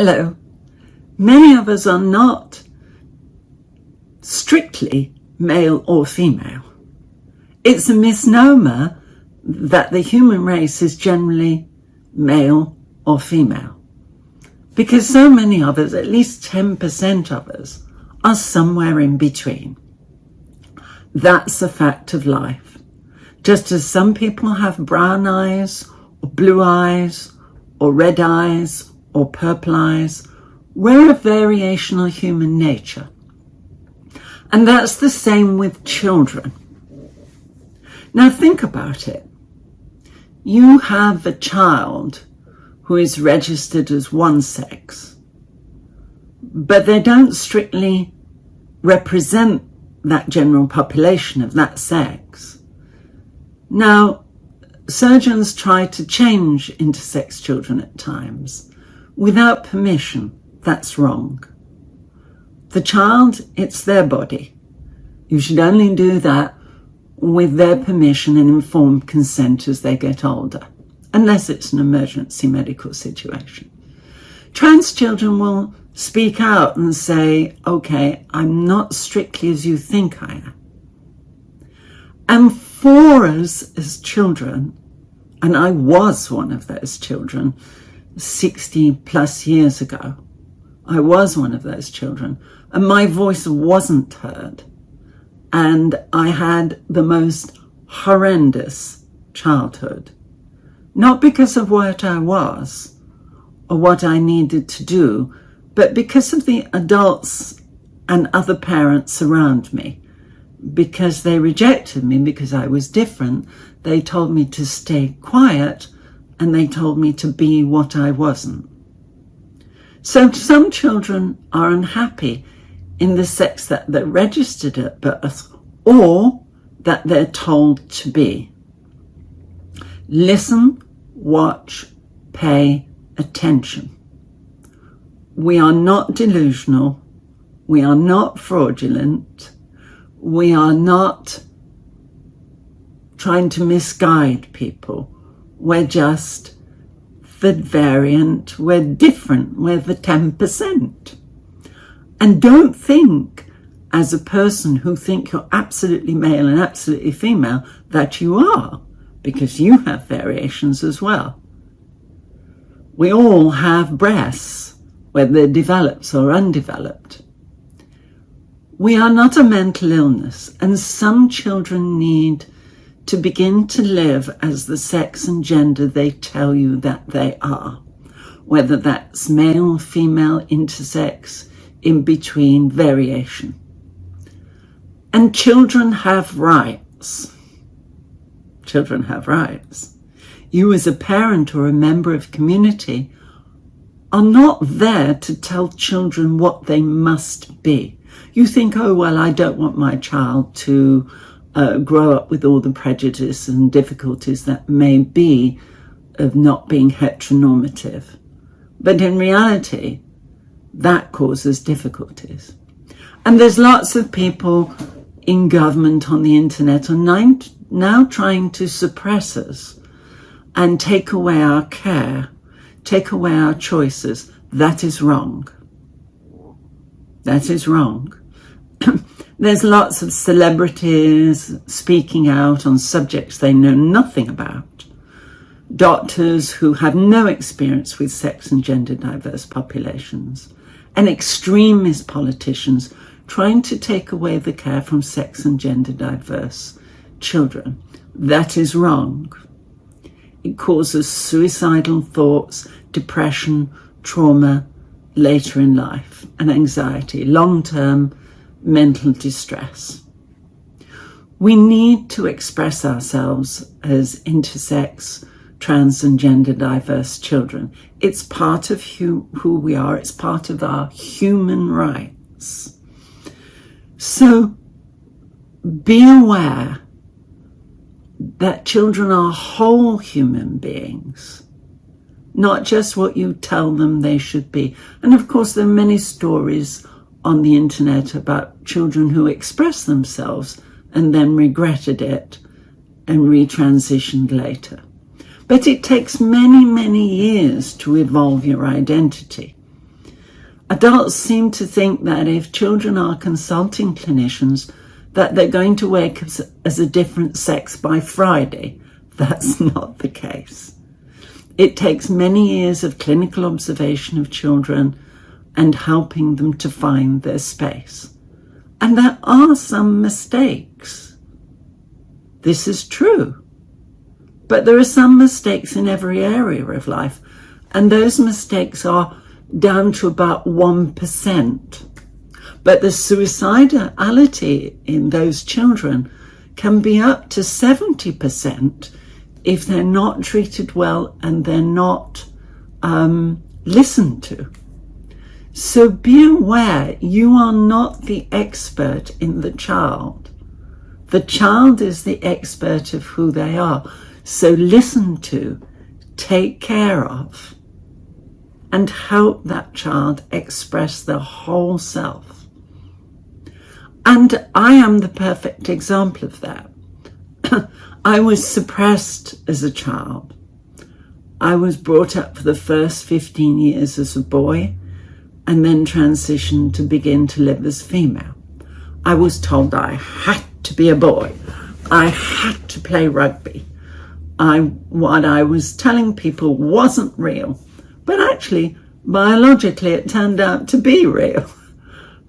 Hello. Many of us are not strictly male or female. It's a misnomer that the human race is generally male or female, because so many of us, at least 10% of us, are somewhere in between. That's a fact of life. Just as some people have brown eyes or blue eyes or red eyes or purple eyes, we're a variational human nature. And that's the same with children. Now think about it. You have a child who is registered as one sex, but they don't strictly represent that general population of that sex. Now, surgeons try to change intersex children at times without permission. That's wrong. The child, it's their body. You should only do that with their permission and informed consent as they get older, unless it's an emergency medical situation. Trans children will speak out and say, okay, I'm not strictly as you think I am. And for us as children, and I was one of those children 60 plus years ago, I was one of those children, and my voice wasn't heard. And I had the most horrendous childhood. Not because of what I was or what I needed to do, but because of the adults and other parents around me. Because they rejected me because I was different, they told me to stay quiet, and they told me to be what I wasn't. So some children are unhappy in the sex that they're registered at birth or that they're told to be. Listen, watch, pay attention. We are not delusional. We are not fraudulent. We are not trying to misguide people. We're just the variant. We're different. We're the 10%. And don't think, as a person who think you're absolutely male and absolutely female, that you are, because you have variations as well. We all have breasts, whether developed or undeveloped. We are not a mental illness, and some children need to begin to live as the sex and gender they tell you that they are, whether that's male, female, intersex, in between, variation. And children have rights. Children have rights. You as a parent or a member of community are not there to tell children what they must be. You think, oh, well, I don't want my child to grow up with all the prejudice and difficulties that may be of not being heteronormative. But in reality, that causes difficulties. And there's lots of people in government, on the internet, are now trying to suppress us and take away our care, take away our choices. That is wrong. That is wrong. There's lots of celebrities speaking out on subjects they know nothing about. Doctors who have no experience with sex and gender diverse populations. And extremist politicians trying to take away the care from sex and gender diverse children. That is wrong. It causes suicidal thoughts, depression, trauma later in life, and anxiety, long-term mental distress. We need to express ourselves as intersex, trans and gender diverse children. It's part of who we are. It's part of our human rights. So be aware that children are whole human beings, not just what you tell them they should be. And of course, there are many stories on the internet about children who express themselves and then regretted it and retransitioned later. But it takes many, many years to evolve your identity. Adults seem to think that if children are consulting clinicians, that they're going to wake up as a different sex by Friday. That's not the case. It takes many years of clinical observation of children and helping them to find their space. And there are some mistakes. This is true. But there are some mistakes in every area of life, and those mistakes are down to about 1%. But the suicidality in those children can be up to 70% if they're not treated well and they're not listened to. So be aware, you are not the expert in the child. The child is the expert of who they are. So listen to, take care of, and help that child express their whole self. And I am the perfect example of that. I was suppressed as a child. I was brought up for the first 15 years as a boy and then transitioned to begin to live as female. I was told I had to be a boy. I had to play rugby. What I was telling people wasn't real, but actually, biologically, it turned out to be real.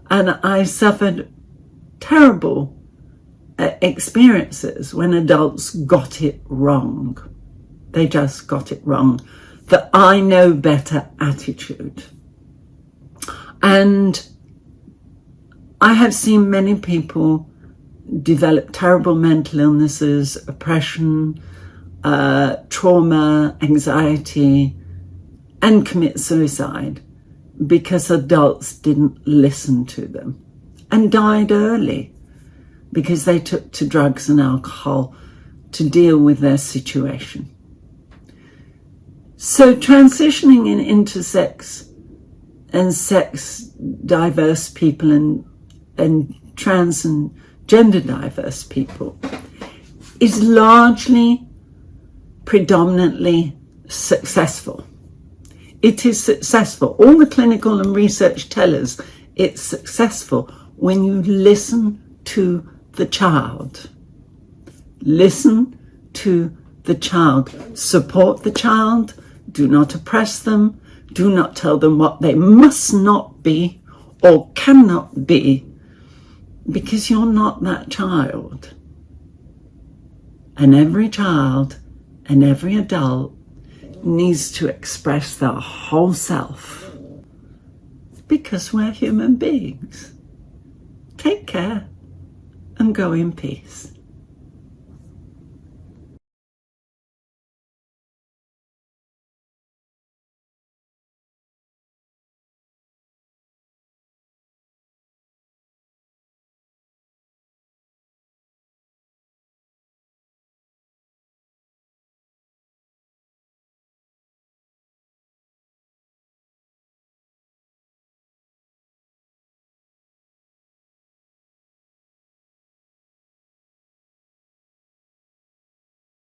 And I suffered terrible experiences when adults got it wrong. They just got it wrong. The I know better attitude. And I have seen many people develop terrible mental illnesses, oppression, trauma, anxiety, and commit suicide because adults didn't listen to them and died early because they took to drugs and alcohol to deal with their situation. So transitioning in intersex and sex diverse people and trans and gender diverse people is largely, predominantly successful. It is successful. All the clinical and research tell us it's successful when you listen to the child. Listen to the child. Support the child. Do not oppress them. Do not tell them what they must not be or cannot be, because you're not that child. And every child and every adult needs to express their whole self because we're human beings. Take care and go in peace.